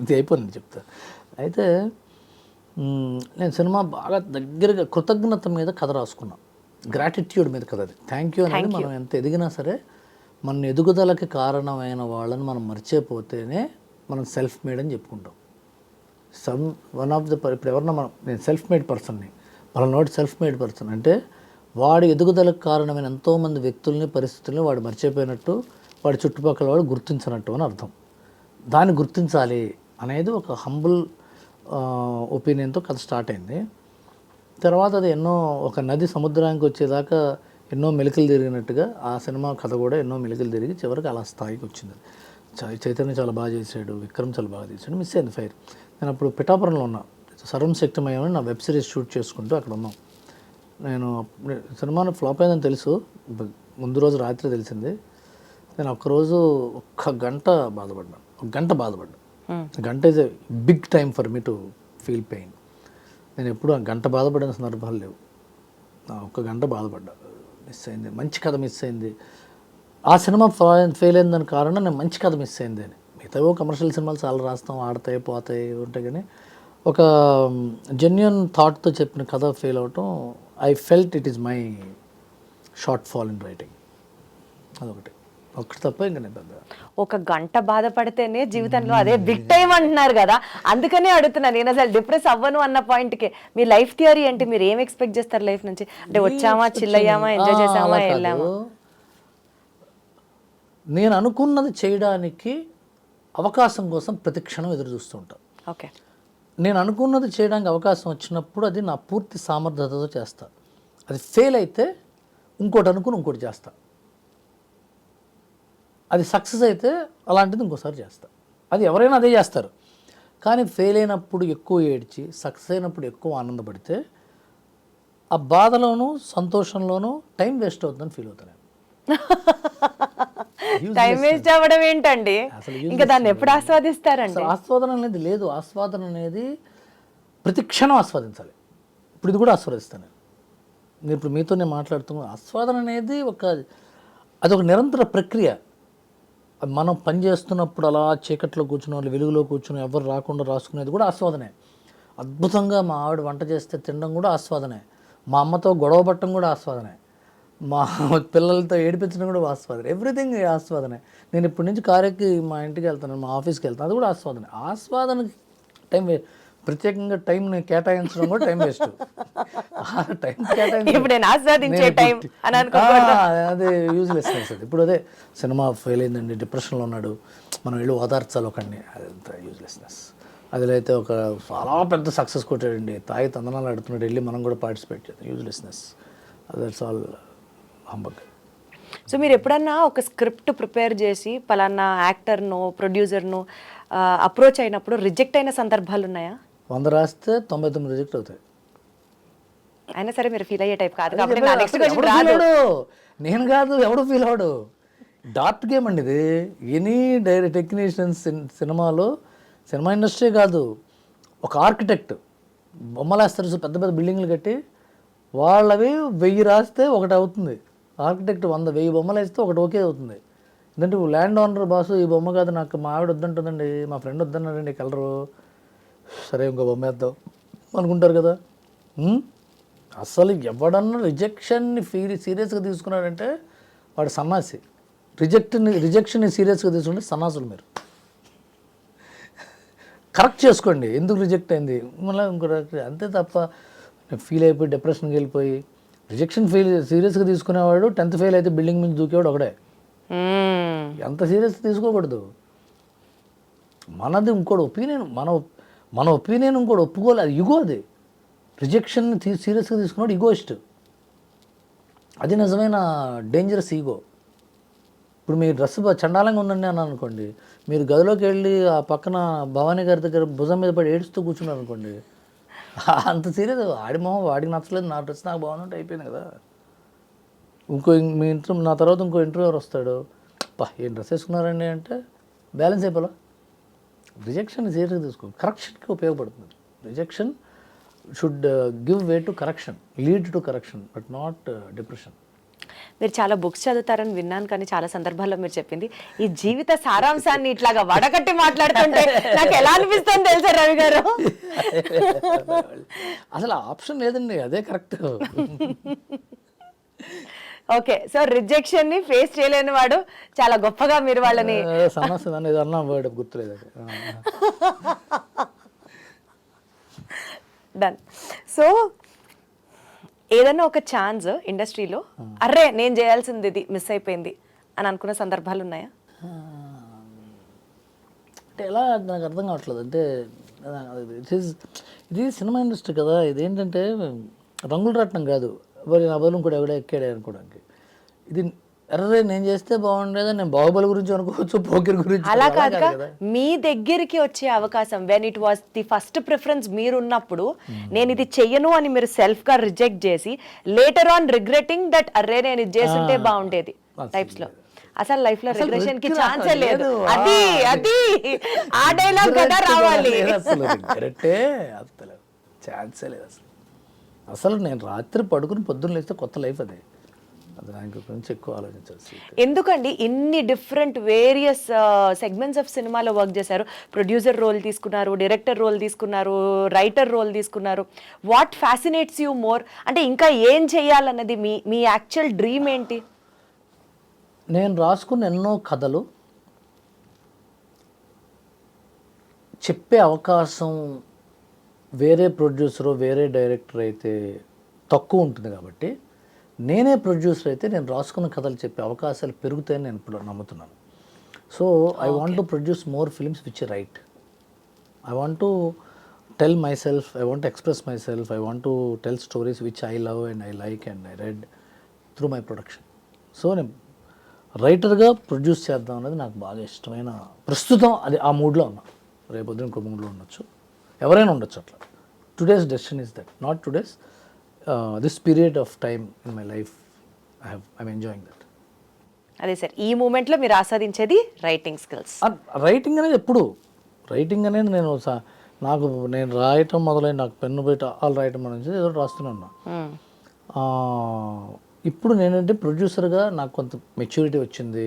అది అయిపోయింది చెప్తా. అయితే నేను సినిమా బాగా దగ్గరగా కృతజ్ఞత మీద కథ రాసుకున్నాను, గ్రాటిట్యూడ్ మీద కథ. అది థ్యాంక్ యూ అనేది మనం ఎంత ఎదిగినా సరే మన ఎదుగుదలకి కారణమైన వాళ్ళని మనం మర్చిపోతేనే మనం సెల్ఫ్ మేడ్ అని చెప్పుకుంటాం. వన్ ఆఫ్ ద ఇప్పుడు ఎవరన్నా నేను సెల్ఫ్ మేడ్ పర్సన్ని, వాళ్ళ నోటి సెల్ఫ్ మేడ్ పర్సన్ అంటే వాడి ఎదుగుదలకు కారణమైన ఎంతోమంది వ్యక్తుల్ని పరిస్థితుల్ని వాడు మర్చిపోయినట్టు, వాడి చుట్టుపక్కల వాడు గుర్తించినట్టు అని అర్థం. దాన్ని గుర్తించాలి అనేది ఒక హంబుల్ ఒపీనియన్తో కథ స్టార్ట్ అయింది. తర్వాత అది ఎన్నో, ఒక నది సముద్రానికి వచ్చేదాకా ఎన్నో మెలికలు తిరిగినట్టుగా ఆ సినిమా కథ కూడా ఎన్నో మెలికలు తిరిగి చివరికి అలా స్థాయికి వచ్చింది. చైతన్య చాలా బాగా చేశాడు, విక్రమ్ చాలా బాగా చేశాడు, మిస్ అయింది ఫైర్. నేను అప్పుడు పిఠాపురంలో ఉన్నా, సర్వం శక్తిమయం నా వెబ్ సిరీస్ షూట్ చేసుకుంటూ అక్కడ ఉన్నాం. నేను సినిమాను ఫ్లాప్ అయిందని తెలుసు, ముందు రోజు రాత్రి తెలిసింది. నేను ఒక్కరోజు ఒక్క గంట బాధపడ్డా. గంట is a big time for me to feel pain. నేను ఎప్పుడు ఆ గంట బాధపడిన సందర్భాలు లేవు. ఒక్క గంట బాధపడ్డా, మిస్ అయింది, మంచి కథ మిస్ అయింది. ఆ సినిమా ఫెయిల్ అయిందని కారణం నేను మంచి కథ మిస్ అయింది అని. మిగతావో కమర్షియల్ సినిమాలు చాలా రాస్తాం, ఆడతాయి పోతాయి ఉంటాయి, కానీ ఒక జెన్యున్ థాట్తో చెప్పిన కథ ఫెయిల్ అవటం, I felt it is my short fall in writing. అదొకటి తప్ప ఇంకా నేను పెద్ద. ఒక గంట బాధపడితేనే జీవితంలో అదే బిగ్ టైం అంటున్నారు కదా, అందుకనే అడుగుతున్నాను. నేను అసలు డిప్రెస్ అవ్వను అన్న పాయింట్కి మీ లైఫ్ థియరీ ఏంటి? మీరు ఏం ఎక్స్పెక్ట్ చేస్తారు లైఫ్ నుంచి? అంటే వచ్చామా, చిల్ అయ్యామా, ఎంజాయ్ చేసామా, వెళ్ళామా? నేను అనుకున్నది చేయడానికి అవకాశం కోసం ప్రతి క్షణం ఎదురు చూస్తూ ఉంటాను. ఓకే, నేను అనుకున్నది చేయడానికి అవకాశం వచ్చినప్పుడు అది నా పూర్తి సామర్థ్యతతో చేస్తా. అది ఫెయిల్ అయితే ఇంకోటి అనుకుని ఇంకోటి చేస్తా. అది సక్సెస్ అయితే అలాంటిది ఇంకోసారి చేస్తా. అది ఎవరైనా అదే చేస్తారు. కానీ ఫెయిల్ అయినప్పుడు ఎక్కువ ఏడ్చి, సక్సెస్ అయినప్పుడు ఎక్కువ ఆనందపడితే ఆ బాధలోనూ సంతోషంలోనూ టైం వేస్ట్ అవుతుందని ఫీల్ అవుతాను. టైం వేస్ట్ అవ్వడం ఏంటండి? ఇంకా దాన్ని ఎప్పుడు ఆస్వాదిస్తారండి? ఆస్వాదన అనేది లేదు. ఆస్వాదన అనేది ప్రతి క్షణం ఆస్వాదించాలి. ఇప్పుడు ఇది కూడా ఆస్వాదిస్తాను నేను ఇప్పుడు మీతో నేను మాట్లాడుతున్నాను. ఆస్వాదన అనేది అదొక నిరంతర ప్రక్రియ. మనం పని చేస్తున్నప్పుడు అలా చీకట్లో కూర్చుని వాళ్ళు వెలుగులో కూర్చుని ఎవరు రాకుండా రాసుకునేది కూడా ఆస్వాదనే. అద్భుతంగా మా ఆవిడ వంట చేస్తే తినడం కూడా ఆస్వాదనే. మా అమ్మతో గొడవ పట్టడం కూడా ఆస్వాదనే. మా పిల్లలతో ఏడిపించడం కూడా ఆస్వాదనే. ఎవ్రీథింగ్ ఆస్వాదనే. నేను ఇప్పటి నుంచి కారుకి మా ఇంటికి వెళ్తాను, మా ఆఫీస్కి వెళ్తాను, అది కూడా ఆస్వాదనే. ఆస్వాదనకి టైం ప్రత్యేకంగా టైంని కేటాయించడం కూడా టైం వేస్ట్. టైం అదే యూజ్లెస్నెస్. అది ఇప్పుడు అదే సినిమా ఫెయిల్ అయిందండి, డిప్రెషన్లో ఉన్నాడు, మనం వెళ్ళి ఓదార్చాలి ఒకడిని, అదంతా యూజ్లెస్నెస్. అదిలైతే ఒక చాలా పెద్ద సక్సెస్ కొట్టాడండి, తాయి తందనాలు ఆడుతున్నాడు, వెళ్ళి మనం కూడా పార్టిసిపేట్ చేద్దాం, uselessness. That's all humbug. So మీరు ఎప్పుడన్నా ఒక స్క్రిప్ట్ ప్రిపేర్ చేసి పలానా యాక్టర్ను, ప్రొడ్యూసర్ను అప్రోచ్ అయినప్పుడు రిజెక్ట్ అయిన సందర్భాలు ఉన్నాయా? 100 రాస్తే 99 రిజెక్ట్ అవుతాయి. అయినా సరే మీరు ఫీల్ అయ్యే టైప్ కాదు. నేను కాదు, ఎవడు ఫీల్ అవడు. డార్ట్ గేమ్ అండి ఇది. ఎనీ టెక్నీషియన్స్ సినిమాలో, సినిమా ఇండస్ట్రీ కాదు, ఒక ఆర్కిటెక్ట్ బొమ్మలు వేస్తారు పెద్ద పెద్ద బిల్డింగ్లు కట్టి, వాళ్ళవి 1000 రాస్తే ఒకటి అవుతుంది. ఆర్కిటెక్ట్ 100,000 బొమ్మలు వేస్తే ఒకటి ఓకే అవుతుంది. ఎందుకంటే ల్యాండ్ ఓనర్ బాసు ఈ బొమ్మ కాదు, నాకు మా ఆవిడ వద్దంటుందండి, మా ఫ్రెండ్ వద్దన్నాడండి కలరు, సరే ఇంకో బొమ్మ వేద్దాం అనుకుంటారు కదా. అసలు ఎవడన్నా రిజెక్షన్ని సీరియస్గా తీసుకున్నాడంటే వాడు సన్నాసి. రిజెక్షన్ని సీరియస్గా తీసుకుంటే సన్నాసులు మీరు. కరెక్ట్ చేసుకోండి, ఎందుకు రిజెక్ట్ అయింది మళ్ళీ ఇంకో అంతే తప్ప ఫీల్ అయిపోయి డిప్రెషన్కి వెళ్ళిపోయి రిజెక్షన్ సీరియస్గా తీసుకునేవాడు 10th ఫెయిల్ అయితే బిల్డింగ్ మీద దూకేవాడు ఒకడే. ఎంత సీరియస్ తీసుకోకూడదు. మనది ఇంకోటి ఒపీనియన్, మన ఒపీనియన్ ఇంకోటి ఒప్పుకోలేదు, అది ఇగో. అది రిజెక్షన్ సీరియస్గా తీసుకున్నాడు ఈగోయిస్ట్. అది నిజమైన డేంజరస్ ఈగో. ఇప్పుడు మీ డ్రెస్ చండాలంగా ఉందండి అని అనుకోండి, మీరు గదిలోకి వెళ్ళి ఆ పక్కన భవానీ గారి దగ్గర భుజం మీద పడి ఏడుస్తూ కూర్చున్నారు అనుకోండి, అంత సీరియస్. ఆడి మొహం వాడికి నచ్చలేదు, నా డ్రెస్ నాకు బాగుందంటే అయిపోయింది కదా. మీ ఇంట్లో నా తర్వాత ఇంకో ఇంటర్వ్యూర్ వస్తాడు, ఏం డ్రెస్ వేసుకున్నారండి అంటే బ్యాలెన్స్ అయిపోలా. రిజెక్షన్ సీరియస్గా తీసుకో, కరెక్షన్కి ఉపయోగపడుతుంది. Rejection should give way to correction, lead to correction, but not depression. మీరు చాలా బుక్స్ చదువుతారని విన్నాను, కానీ చాలా సందర్భాల్లో మీరు చెప్పింది ఈ జీవిత సారాంశాన్ని ఇట్లాగా వడగట్టి మాట్లాడుతుంటే నాకు ఎలా అనిపిస్తుంది తెలుసా రవి గారు? అసలు ఆప్షన్ లేదండి, అదే కరెక్ట్. ఓకే, సో రిజెక్షన్ ని ఫేస్ చేయలేని వాడు చాలా గొప్పగా మీరు వాళ్ళని సమస్య అనేది అన్న వర్డ్ గుర్తులేదు. డన్. సో ఏదైనా ఒక ఛాన్స్ ఇండస్ట్రీలో అర్రే నేను చేయాల్సింది ఇది మిస్ అయిపోయింది అని అనుకున్న సందర్భాలు ఉన్నాయా? అంటే ఎలా నాకు అర్థం కావట్లేదు. అంటే ఇది సినిమా ఇండస్ట్రీ కదా, ఇదేంటంటే రంగుల రత్నం కాదు, నా బదులు కూడా ఎవడో ఎక్కాడే అనుకోవడానికి. ఇది అర్రే నేను చేస్తే బాగుండేదా, నేను బాహుబలి గురించి అనుకోవచ్చు, పోకిర్ గురించి. అలా కాక మీ దగ్గరికి వచ్చే అవకాశం, when it was the first preference మీరున్నప్పుడు నేను ఇది చెయ్యను అని మీరు సెల్ఫ్ గా రిజెక్ట్ చేసి లేటర్ ఆన్ రిగ్రెటింగ్ దట్ అర్రే నేను ఇది చేస్తుంటే బాగుండేది టైప్స్ లో. అసలు లైఫ్ లో రిగ్రెషన్ కి ఛాన్సే లేదు. అది అది ఆ డైలాగ్ కదా రావాలి. అసలు రిగ్రెటే అసలు ఛాన్సే లేదు. అసలు నేను రాత్రి పడుకుని పొద్దున్న లేస్తే కొత్త లైఫ్ అది. అది దాని గురించి ఎక్కువ ఆలోచించాల్సి. ఎందుకండి ఇన్ని డిఫరెంట్ వేరియస్ సెగ్మెంట్స్ ఆఫ్ సినిమాలో వర్క్ చేశారు? ప్రొడ్యూసర్ రోల్ తీసుకున్నారు, డైరెక్టర్ రోల్ తీసుకున్నారు, రైటర్ రోల్ తీసుకున్నారు. What fascinates you more? అంటే ఇంకా ఏం చేయాలన్నది మీ యాక్చువల్ డ్రీమ్ ఏంటి? నేను రాసుకున్న ఎన్నో కథలు చెప్పే అవకాశం వేరే ప్రొడ్యూసరు వేరే డైరెక్టర్ అయితే తక్కువ ఉంటుంది కాబట్టి, నేనే ప్రొడ్యూసర్ అయితే నేను రాసుకున్న కథలు చెప్పే అవకాశాలు పెరుగుతాయని నేను ఇప్పుడు నమ్ముతున్నాను. So I want to produce more films which right. I want to tell my self, I want to express my self, I want to tell stories which I love and I like and I read through my production. So నేను రైటర్గా produce చేద్దాం అనేది నాకు బాగా ఇష్టమైన, ప్రస్తుతం అది ఆ మూడ్లో ఉన్నా. రేపొద్దున ఇంకో మూడ్లో ఉండొచ్చు, ఎవరైనా ఉండొచ్చు అట్లా. Today's decision is that, not today's, this period of time in my life I'm enjoying that. అదే సార్, ఈ మూమెంట్లో మీరు ఆస్వాదించేది రైటింగ్ స్కిల్స్. రైటింగ్ అనేది ఎప్పుడు, రైటింగ్ అనేది నేను రాయటం మొదలైన నాకు పెన్ను బయట ఆల్ రాయటం అనేది ఏదో రాస్తూనే ఉన్నా. ఇప్పుడు నేనంటే ప్రొడ్యూసర్గా నాకు కొంత మెచ్యూరిటీ వచ్చింది,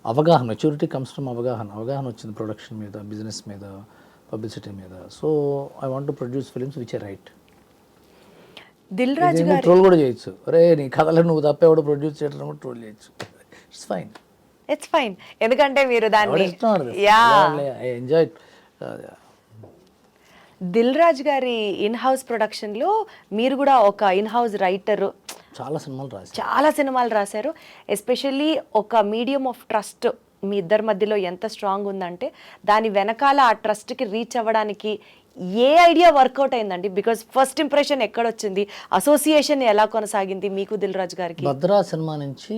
అవగాహన. మెచ్యూరిటీ కమ్స్ ఫ్రమ్ అవగాహన వచ్చింది ప్రొడక్షన్ మీద, బిజినెస్ మీద, పబ్లిసిటీ మీద. So I want to produce films which I write. Dil Raju గారు ట్రోల్ కూడా చేయొచ్చు, అరే నీ కథలు నువ్వు తప్ప ఎవడో ప్రొడ్యూస్ చేయడం కూడా ట్రోల్ చేయొచ్చు. It's fine, it's fine. ఎందుకంటే మీరు దాన్ని ఐ ఎంజాయ్. దిల్ రాజు గారి ఇన్ హౌస్ ప్రొడక్షన్లో మీరు కూడా ఒక ఇన్ హౌస్ రైటర్, చాలా సినిమాలు రాశారు. ఎస్పెషల్లీ ఒక మీడియం ఆఫ్ ట్రస్ట్ మీ ఇద్దరి మధ్యలో ఎంత స్ట్రాంగ్ ఉందంటే దాని వెనకాల ఆ ట్రస్ట్కి రీచ్ అవ్వడానికి ఏ ఐడియా వర్కౌట్ అయిందండి? బికాజ్ ఫస్ట్ ఇంప్రెషన్ ఎక్కడొచ్చింది, అసోసియేషన్ ఎలా కొనసాగింది మీకు దిల్ రాజు గారికి? భద్రా సినిమా నుంచి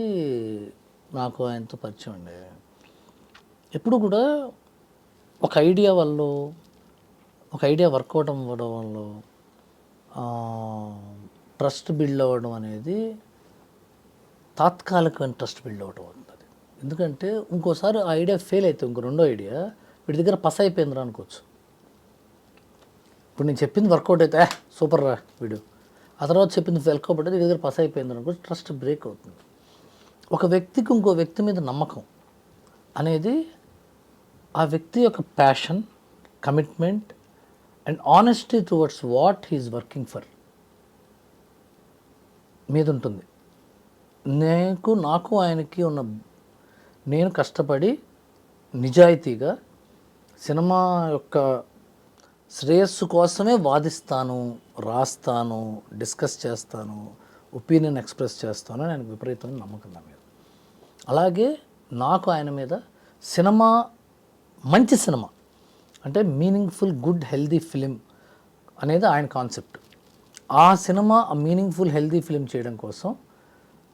నాకు ఆయనతో పరిచయం అండి. ఎప్పుడు కూడా ఒక ఐడియా వర్కౌట్ అవ్వడం వల్ల ట్రస్ట్ బిల్డ్ అవ్వడం అనేది తాత్కాలికమైన ట్రస్ట్ బిల్డ్ అవ్వడం అవుతుంది. ఎందుకంటే ఇంకోసారి ఆ ఐడియా ఫెయిల్ అయితే ఇంకో రెండో ఐడియా వీడి దగ్గర పస అయిపోయిందిరా అనుకోవచ్చు. ఇప్పుడు నేను చెప్పింది వర్కౌట్ అయితే సూపర్ రా వీడు, ఆ తర్వాత చెప్పింది వర్కౌట్ అయితే వీడి దగ్గర పస అయిపోయింది అనుకోవచ్చు, ట్రస్ట్ బ్రేక్ అవుతుంది. ఒక వ్యక్తికి ఇంకో వ్యక్తి మీద నమ్మకం అనేది ఆ వ్యక్తి యొక్క passion, commitment and honesty towards what he's working for మీద ఉంటుంది. నాకు ఆయనకి ఉన్న, నేను కష్టపడి నిజాయితీగా సినిమా యొక్క శ్రేయస్సు కోసమే వాదిస్తాను, రాస్తాను, డిస్కస్ చేస్తాను, ఒపీనియన్ ఎక్స్ప్రెస్ చేస్తాను అని ఆయనకు విపరీతమైన నమ్మకం నా మీద. అలాగే నాకు ఆయన మీద సినిమా, మంచి సినిమా అంటే మీనింగ్ఫుల్ గుడ్ హెల్దీ ఫిలిం అనేది ఆయన కాన్సెప్ట్. ఆ సినిమా ఆ మీనింగ్ఫుల్ హెల్దీ ఫిలిం చేయడం కోసం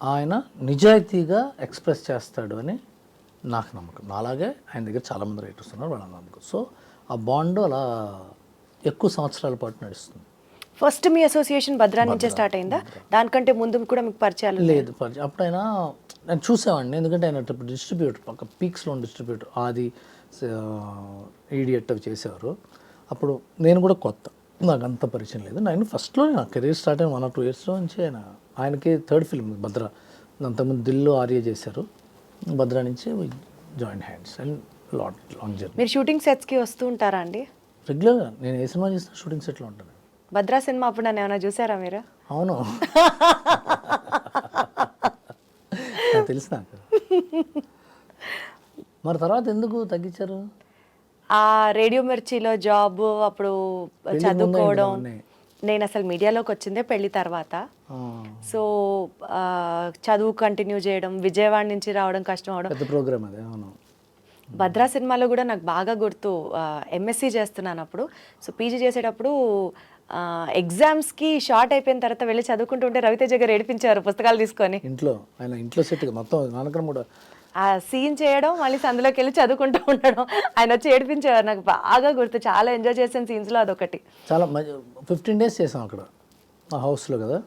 ఆయన నిజాయితీగా ఎక్స్ప్రెస్ చేస్తాడు అని నాకు నమ్మకం. అలాగే ఆయన దగ్గర చాలామంది రైటర్స్ ఉన్నారు, వాళ్ళ నమ్మకం. సో ఆ బాండ్ అలా ఎక్కువ సంవత్సరాల పాటు నడుస్తుంది. ఫస్ట్ మీ అసోసియేషన్ భద్రా నుంచే స్టార్ట్ అయిందా? దానికంటే ముందు కూడా మీకు పరిచయాలు? లేదు, అప్పుడైనా నేను చూసేవాడిని, ఎందుకంటే ఆయన డిస్ట్రిబ్యూటర్, పక్క పీక్స్లో డిస్ట్రిబ్యూటర్, ఆది, ఈడియట్ అవి చేసేవారు. అప్పుడు నేను కూడా కొత్త, నాకు అంత పరిచయం లేదు. నేను ఫస్ట్లో నా కెరీర్ స్టార్ట్ అయిన 1 or 2 yearsలో నుంచి ఆయనకి థర్డ్ ఫిల్మ్ భద్ర. అంతకుముందు దిల్లో ఆర్య చేశారు. భద్రా నుంచి joint hands and long journey. మీరు షూటింగ్ సెట్స్కి వస్తూ ఉంటారా అండి? రెగ్యులర్గా నేను ఏ సినిమా చేసినా షూటింగ్ సెట్లో ఉంటాను. భద్రా సినిమా అప్పుడు నన్ను ఏమైనా చూసారా మీరు? అవును, తెలుసు నాకు. మరి తర్వాత ఎందుకు తగ్గించారు? ఆ రేడియో మిర్చిలో జాబ్, అప్పుడు చదువుకోవడం. నేను అసలు మీడియాలోకి వచ్చిందే పెళ్లి తర్వాత. సో చదువు కంటిన్యూ చేయడం, విజయవాడ నుంచి రావడం కష్టం అవడం. పెద్ద ప్రోగ్రామ్ అదే. అవును, భద్రా సినిమాలో కూడా నాకు బాగా గుర్తు, ఎంఎస్సీ చేస్తున్నాను అప్పుడు. సో పీజీ చేసేటప్పుడు ఎగ్జామ్స్కి షార్ట్ అయిపోయిన తర్వాత వెళ్ళి చదువుకుంటుంటే రవితేజ గారు ఏడిపించారు పుస్తకాలు తీసుకొని. ఇంట్లో సెట్ మొత్తం నాన్నకం కూడా ఆ సీన్ చేయడం, మళ్ళీ అందులోకి వెళ్ళి చదువుకుంటూ ఉండడం, ఆయన వచ్చి ఏడిపించేవారు. నాకు బాగా గుర్తు, చాలా ఎంజాయ్ చేసిన సీన్స్లో అదొకటి. చాలా 15 days చేసాం అక్కడ ఆ హౌస్లో కదా,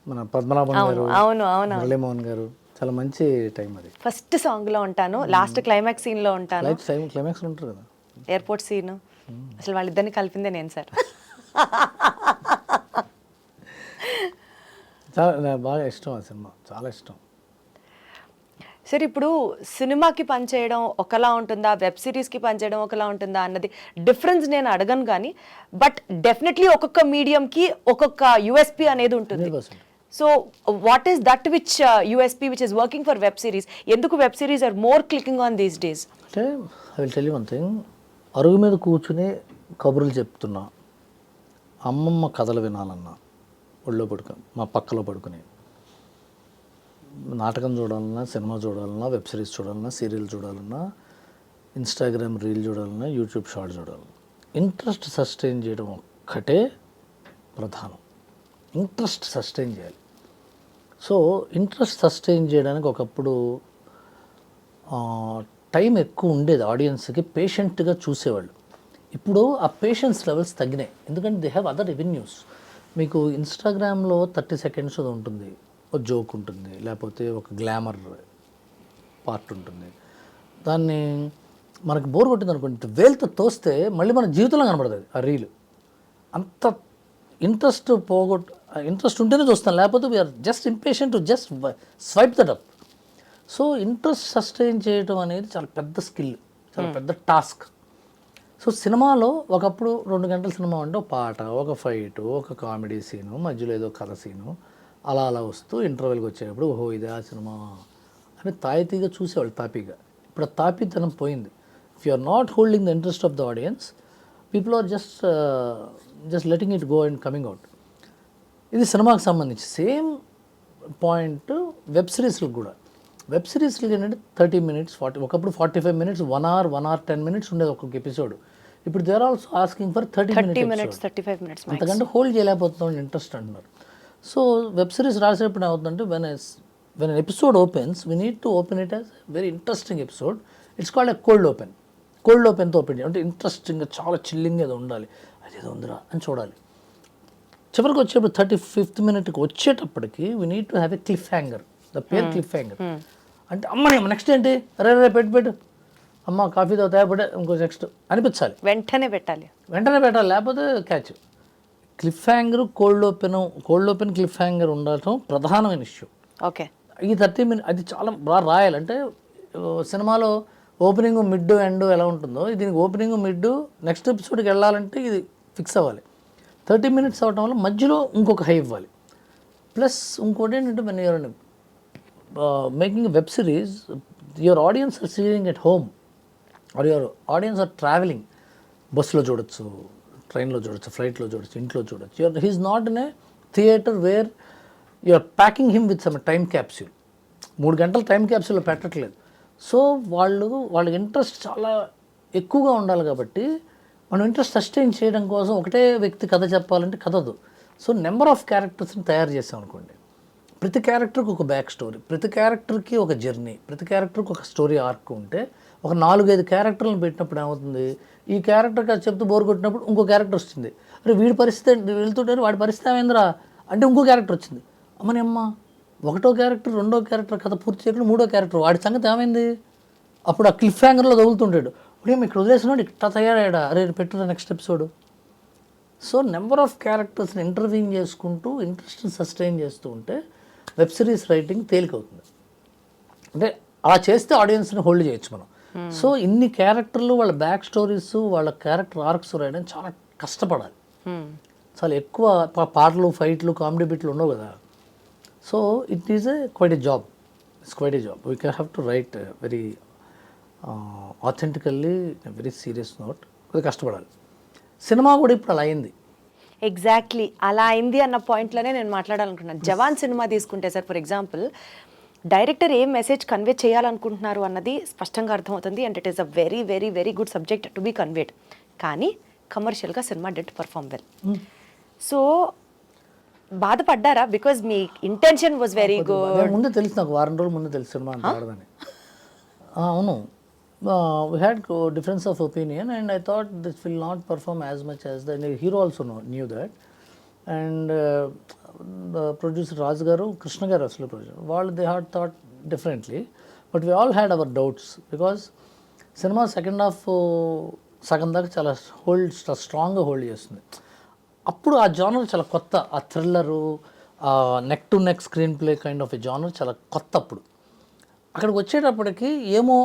మన పద్మనాభం గారు, అవును అవును, మురళీమోహన్ గారు. చాలా మంచి టైం అది. ఫస్ట్ సాంగ్లో ఉంటాను, లాస్ట్ క్లైమాక్స్ సీన్లో ఉంటాను. క్లైమాక్స్ ఉంటారు కదా, ఎయిర్పోర్ట్ సీన్. అసలు వాళ్ళిద్దరిని కలిపిందే నేను సార్. చాలా నాకు బాగా ఇష్టం ఆ సినిమా, చాలా ఇష్టం. సరే, ఇప్పుడు సినిమాకి పనిచేయడం ఒకలా ఉంటుందా, వెబ్ సిరీస్కి పనిచేయడం ఒకలా ఉంటుందా అన్నది డిఫరెన్స్ నేను అడగను, కానీ బట్ డెఫినెట్లీ ఒక్కొక్క మీడియంకి ఒక్కొక్క యూఎస్పీ అనేది ఉంటుంది. So what is that which USP which is working for web series? ఎందుకు web series are more clicking on these days? అంటే I will tell you one thing. అరుగు మీద కూర్చుని కబుర్లు చెప్తున్నా, అమ్మమ్మ కథలు వినాలన్నా ఒళ్ళో పడుకొని, మా పక్కలో పడుకుని, నాటకం చూడాలన్నా, సినిమా చూడాలన్నా, వెబ్ సిరీస్ చూడాలన్నా, సీరియల్ చూడాలన్నా, ఇన్స్టాగ్రామ్ రీల్ చూడాలన్నా, యూట్యూబ్ షార్ట్ చూడాలన్నా, ఇంట్రెస్ట్ సస్టైన్ చేయడం ఒక్కటే ప్రధానం. ఇంట్రెస్ట్ సస్టైన్ చేయాలి. సో ఇంట్రెస్ట్ సస్టైన్ చేయడానికి ఒకప్పుడు టైం ఎక్కువ ఉండేది, ఆడియన్స్కి పేషెంట్గా చూసేవాళ్ళు. ఇప్పుడు ఆ పేషెన్స్ లెవెల్స్ తగ్గినాయి, ఎందుకంటే దే హ్యావ్ అదర్ రెవెన్యూస్. మీకు ఇన్స్టాగ్రామ్లో 30 seconds అది ఉంటుంది, ఒక జోక్ ఉంటుంది, లేకపోతే ఒక గ్లామర్ పార్ట్ ఉంటుంది. దాన్ని మనకు బోర్ కొట్టింది అనుకోండి, వేలుతో తోస్తే మళ్ళీ మన జీవితంలో కనబడుతుంది ఆ రీల్. అంత ఇంట్రెస్ట్ ఇంట్రెస్ట్ ఉంటేనే చూస్తాం, లేకపోతే we are just impatient to just swipe that up. So interest sustain చేయడం అనేది చాలా పెద్ద స్కిల్, చాలా పెద్ద టాస్క్. సో సినిమాలో ఒకప్పుడు 2 గంటల సినిమా అంటే ఒక పాట, ఒక ఫైటు, ఒక కామెడీ సీను, మధ్యలో ఏదో కథ సీను, అలా అలా వస్తూ ఇంటర్వెల్కి వచ్చేటప్పుడు ఓహో ఇదే ఆ సినిమా అని తాయితీగా చూసేవాళ్ళు, తాపీగా. ఇప్పుడు ఆ తాపీతనం పోయింది. If you are not holding the interest of the audience, people are just letting it go and coming out. ఇది సినిమాకి సంబంధించి. సేమ్ పాయింట్ వెబ్ సిరీస్లకు కూడా. వెబ్ సిరీస్లకి ఏంటంటే 30 minutes, ఒకప్పుడు 45 minutes, 1 hour, 1 hour 10 minutes ఉండేది ఒక్కొక్క ఎపిసోడ్. ఇప్పుడు they are also asking for 30 minutes, 35 minutes. అంతకంటే హోల్డ్ చేయలేకపోతున్నాం ఇంట్రెస్ట్ అంటున్నారు. సో వెబ్ సిరీస్ రాసేటప్పుడు ఏమవుతుందంటే when an episode opens, we need to open it as very interesting episode. It's called a cold open. Cold ఓపెన్తో open చేయాలి అంటే ఇంట్రెస్టింగ్గా, చాలా చిల్లింగ్ ఏదో ఉండాలి, అది ఏదో ఉందిరా అని చూడాలి. చివరికి వచ్చేప్పుడు 35th minute వచ్చేటప్పటికి we need to have a cliff hanger. The pair cliff hanger అంటే అమ్మని నెక్స్ట్ ఏంటి, రే పెట్టు అమ్మ కాఫీ తాగుతా పెట్టే ఇంకో నెక్స్ట్ అనిపించాలి, వెంటనే పెట్టాలి, లేకపోతే catch. Cliff hanger, cold open cliff hanger ఉండటం ప్రధానమైన ఇష్యూ. ఓకే, ఈ 30 minutes అది చాలా బాగా రాయాలంటే సినిమాలో ఓపెనింగ్, మిడ్, ఎండ్ ఎలా ఉంటుందో దీనికి ఓపెనింగ్, మిడ్, నెక్స్ట్ ఎపిసోడ్కి వెళ్ళాలంటే ఇది ఫిక్స్ అవ్వాలి. 30 minutes అవడం వల్ల మధ్యలో ఇంకొక హై ఇవ్వాలి. ప్లస్ ఇంకోటి ఏంటంటే when you are making a web series, your audience are sitting at home or your audience are traveling. బస్సులో చూడొచ్చు, ట్రైన్లో చూడొచ్చు, ఫ్లైట్లో చూడొచ్చు, ఇంట్లో చూడొచ్చు. He's not in a theatre where you're packing him with some time capsule. 3 గంటల time క్యాప్సూల్లో పెట్టట్లేదు. సో వాళ్ళ ఇంట్రెస్ట్ చాలా ఎక్కువగా ఉండాలి కాబట్టి మనం ఇంట్రెస్ట్ సస్టైన్ చేయడం కోసం ఒకటే వ్యక్తి కథ చెప్పాలంటే కథదు. సో నెంబర్ ఆఫ్ క్యారెక్టర్స్ని తయారు చేసాం అనుకోండి. ప్రతి క్యారెక్టర్కి ఒక బ్యాక్ స్టోరీ, ప్రతి క్యారెక్టర్కి ఒక జర్నీ, ప్రతి క్యారెక్టర్కి ఒక స్టోరీ ఆర్క్ ఉంటే ఒక 4-5 క్యారెక్టర్లను పెట్టినప్పుడు ఏమవుతుంది, ఈ క్యారెక్టర్కి అది చెప్తూ బోర్ కొట్టినప్పుడు ఇంకో క్యారెక్టర్ వస్తుంది. అరే వీడి పరిస్థితి వెళ్తుంటే వాడి పరిస్థితి ఏమైందిరా అంటే ఇంకో క్యారెక్టర్ వచ్చింది. అమ్మని అమ్మ, 1వ క్యారెక్టర్ 2వ క్యారెక్టర్ కథ పూర్తి చేయకుండా 3వ క్యారెక్టర్ వాడి సంగతి ఏమైంది. అప్పుడు ఆ క్లిఫ్ హ్యాంగర్లో తగులుతుంటాడు. ఇప్పుడు ఇక్కడ వదిలేసినాడు, ఇట్లా తయారయ్యాడా, అరే పెట్టురా next episode. So number of క్యారెక్టర్స్ని ఇంటర్వ్యూయింగ్ చేసుకుంటూ ఇంట్రెస్ట్ని సస్టైన్ చేస్తూ ఉంటే వెబ్ సిరీస్ రైటింగ్ తేలికవుతుంది. అంటే అలా చేస్తే ఆడియన్స్ని హోల్డ్ చేయొచ్చు మనం. సో ఇన్ని క్యారెక్టర్లు, వాళ్ళ బ్యాక్ స్టోరీస్, వాళ్ళ క్యారెక్టర్ ఆర్క్స్ రాయడం చాలా కష్టపడాలి. చాలా ఎక్కువ పాటలు, ఫైట్లు, కామెడీ బిట్లు ఉండవు కదా. So it is quite a job. It's quite a job. We can have to write very authentically very serious note. కొద్దిగా కష్టపడాలి. సినిమా కూడా ఇప్పుడు అలా అయింది. ఎగ్జాక్ట్లీ అలా అయింది అన్న పాయింట్లోనే నేను మాట్లాడాలనుకుంటున్నాను. జవాన్ సినిమా తీసుకుంటే సార్, ఫర్ ఎగ్జాంపుల్, డైరెక్టర్ ఏం మెసేజ్ కన్వే చేయాలనుకుంటున్నారు అన్నది స్పష్టంగా అర్థమవుతుంది. And it is a very very very good subject to be conveyed. కానీ కమర్షియల్గా సినిమా డెంట్ పర్ఫామ్ వెల్. సో బాధపడ్డారా? బికాజ్ మీ ఇంటెన్షన్ వాజ్ వెరీ గుడ్. ముందే తెలుసు, నాకు వారం రోజుల ముందు తెలుసు సినిమా అంత ఆడదని. అవును, we had difference of opinion and I thought this will not perform as much as the hero also knew that. And the producer Raj garu, Krishna garu aslu producer, వాళ్ళు they had thought differently, but we all had our doubts because cinema second half సగం దాకా చాలా స్ట్రాంగ్గా hold చేస్తుంది. అప్పుడు ఆ genre చాలా కొత్త, ఆ thriller, neck to neck screen play kind of a genre చాలా కొత్త. అప్పుడు అక్కడికి వచ్చేటప్పటికి ఏమో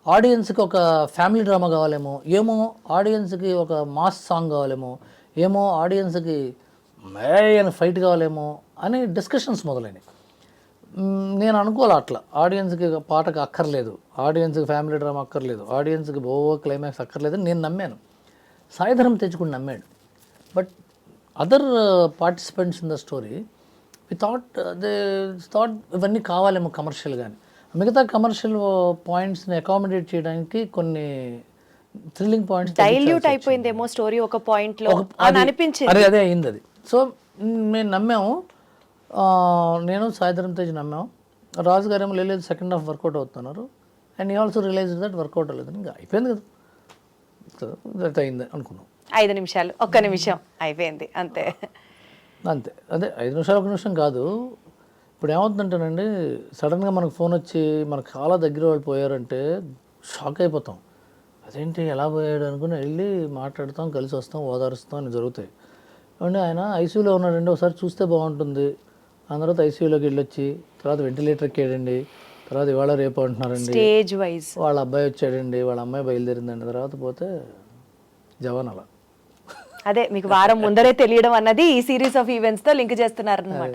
ఆడియన్స్కి ఒక ఫ్యామిలీ డ్రామా కావాలేమో, ఏమో ఆడియన్స్కి ఒక మాస్ సాంగ్ కావాలేమో, ఏమో ఆడియన్స్కి మేయన్ ఫైట్ కావాలేమో అని డిస్కషన్స్ మొదలైనవి. నేను అనుకోలే అట్లా. ఆడియన్స్కి పాటకు అక్కర్లేదు, ఆడియన్స్కి ఫ్యామిలీ డ్రామా అక్కర్లేదు, ఆడియన్స్కి క్లైమాక్స్ అక్కర్లేదు అని నేను నమ్మాను. సాయిధరం తెచ్చుకుని నమ్మాడు. But other participants in the story we thought ఇవన్నీ కావాలేమో కమర్షియల్ కానీ. మిగతా కమర్షియల్ పాయింట్స్ని అకామిడేట్ చేయడానికి కొన్ని థ్రిల్లింగ్ పాయింట్స్ డైల్యూట్ అయిపోయిందేమో స్టోరీ ఒక పాయింట్లో అని అనిపించింది. అదే అయింది అది. సో మేము నమ్మాము, నేను సాయిధరం తేజ్ నమ్మాము. రాజు గారు ఏమో లేదు సెకండ్ హాఫ్ వర్కౌట్ అవుతున్నారు. అండ్ ఈ ఆల్సో రియలైజ్ దట్ వర్కౌట్ అవ్వలేదు. ఇంకా అయిపోయింది కదా, దట్ అయింది అనుకున్నాం. 5 నిమిషాలు, 1 నిమిషం అయిపోయింది అంతే. అంతే, అదే 5 నిమిషాలు 1 నిమిషం కాదు. ఇప్పుడు ఏమవుతుందంటేనండి, సడన్గా మనకు ఫోన్ వచ్చి మనకు చాలా దగ్గర వాళ్ళు పోయారంటే షాక్ అయిపోతాం. అదేంటి ఎలా పోయాడు అనుకుని వెళ్ళి మాట్లాడతాం, కలిసి వస్తాం, ఓదారుస్తాం అని జరుగుతాయి. అంటే ఆయన ఐసీయూలో ఉన్నాడండి, ఒకసారి చూస్తే బాగుంటుంది. ఆ తర్వాత ఐసీయూలోకి వెళ్ళొచ్చి తర్వాత వెంటిలేటర్ ఎక్కాడండి, తర్వాత ఇవాళ రేపు అంటున్నారండి, స్టేజ్ వైజ్ వాళ్ళ అబ్బాయి వచ్చాడండి, వాళ్ళ అమ్మాయి బయలుదేరిందండి, తర్వాత పోతే జవాన్. అలా అదే మీకు వారం ముందరే తెలియడం అన్నది ఈ సిరీస్ ఆఫ్ ఈవెంట్స్ తో లింక్ చేస్తున్నారు అనమాట.